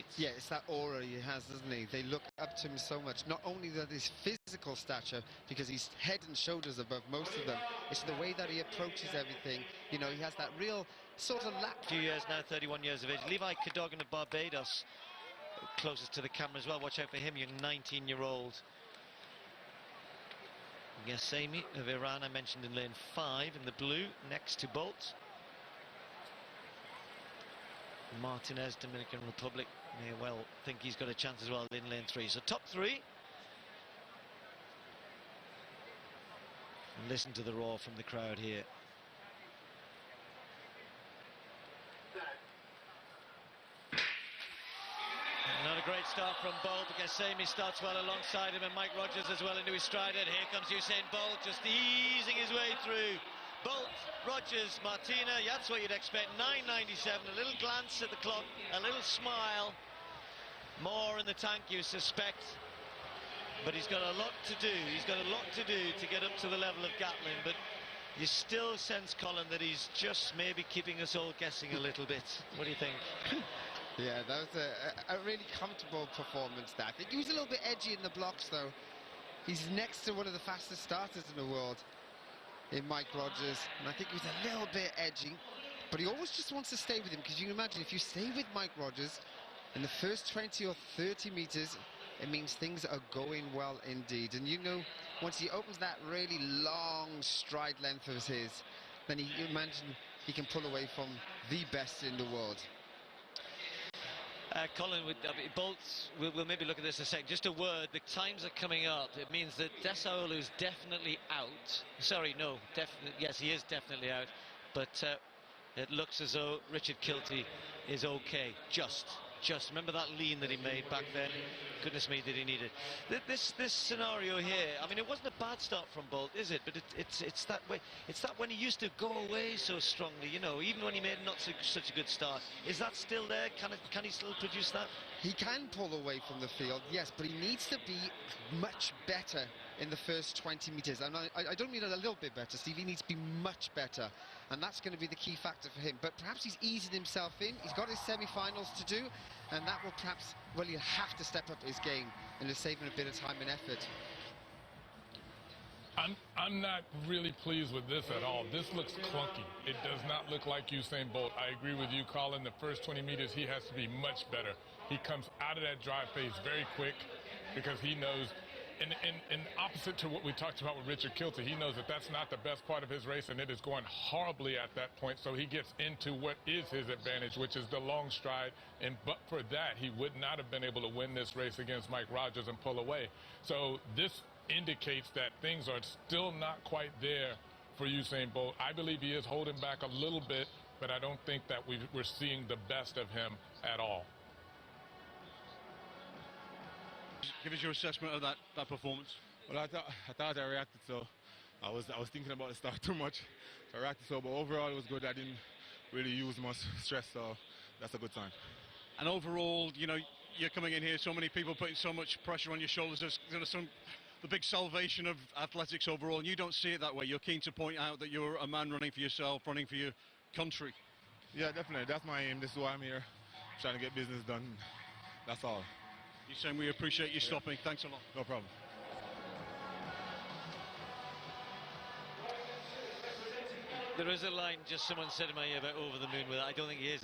athletes. Yeah, it's that aura he has, doesn't he? They look up to him so much. Not only that his physical stature, because he's head and shoulders above most of them, it's the way that he approaches everything. You know, he has that real sort of A few years now, 31 years of age. Levi Cadogan of Barbados, closest to the camera as well. Watch out for him, young 19-year-old. Usain of Iran, I mentioned in lane 5 in the blue, next to Bolt. Martinez, Dominican Republic, may well think he's got a chance as well in lane 3. So top 3. And listen to the roar from the crowd here. Not a great start from Bolt. Usain starts well alongside him, and Mike Rogers as well into his stride. And here comes Usain Bolt, just easing his way through. Bolt, Rogers, Martina, that's what you'd expect. 9.97, a little glance at the clock, a little smile. More in the tank, you suspect. But he's got a lot to do. He's got a lot to do to get up to the level of Gatlin. But you still sense, Colin, that he's just maybe keeping us all guessing a little bit. What do you think? Yeah, that was a really comfortable performance there. I think he was a little bit edgy in the blocks, though. He's next to one of the fastest starters in the world, in Mike Rogers, and I think he was a little bit edgy, but he always just wants to stay with him, because you can imagine if you stay with Mike Rogers in the first 20 or 30 meters, it means things are going well indeed. And you know, once he opens that really long stride length of his, then you imagine he can pull away from the best in the world. Colin, Bolts, we'll maybe look at this in a second. Just a word, the times are coming up. It means that Desaolu's definitely out. Sorry, no, yes, he is definitely out. But it looks as though Richard Kilty is okay. Just remember that lean that he made back then. Goodness me, did he need it. This scenario here, I mean, it wasn't a bad start from Bolt, is it? But it's that way. It's that when he used to go away so strongly, you know, even when he made not such a good start. Is that still there? Can he still produce that? He can pull away from the field, yes, but he needs to be much better in the first 20 meters. And I don't mean a little bit better, Steve. He needs to be much better, and that's going to be the key factor for him. But perhaps he's easing himself in. He's got his semi-finals to do, and that will perhaps, well, he'll have to step up his game and is saving a bit of time and effort. I'm not really pleased with this at all. This looks clunky. It does not look like Usain Bolt. I agree with you, Colin. The first 20 meters, he has to be much better. He comes out of that drive pace very quick, because he knows, and opposite to what we talked about with Richard Kilty, he knows that that's not the best part of his race, and it is going horribly at that point. So he gets into what is his advantage, which is the long stride. And but for that, he would not have been able to win this race against Mike Rogers and pull away. So this indicates that things are still not quite there for Usain Bolt. I believe he is holding back a little bit, but I don't think that we're seeing the best of him at all. Give us your assessment of that performance. Well, I thought I reacted, so I was thinking about the start too much. So I reacted, so, but overall it was good. I didn't really use much stress, so that's a good sign. And overall, you know, you're coming in here, so many people putting so much pressure on your shoulders. There's the big salvation of athletics overall, and you don't see it that way. You're keen to point out that you're a man running for yourself, running for your country. Yeah, definitely. That's my aim. This is why I'm here, trying to get business done. That's all. Usain, we appreciate you stopping. Thanks a lot. No problem. There is a line just someone said in my ear about over the moon with it. I don't think he is.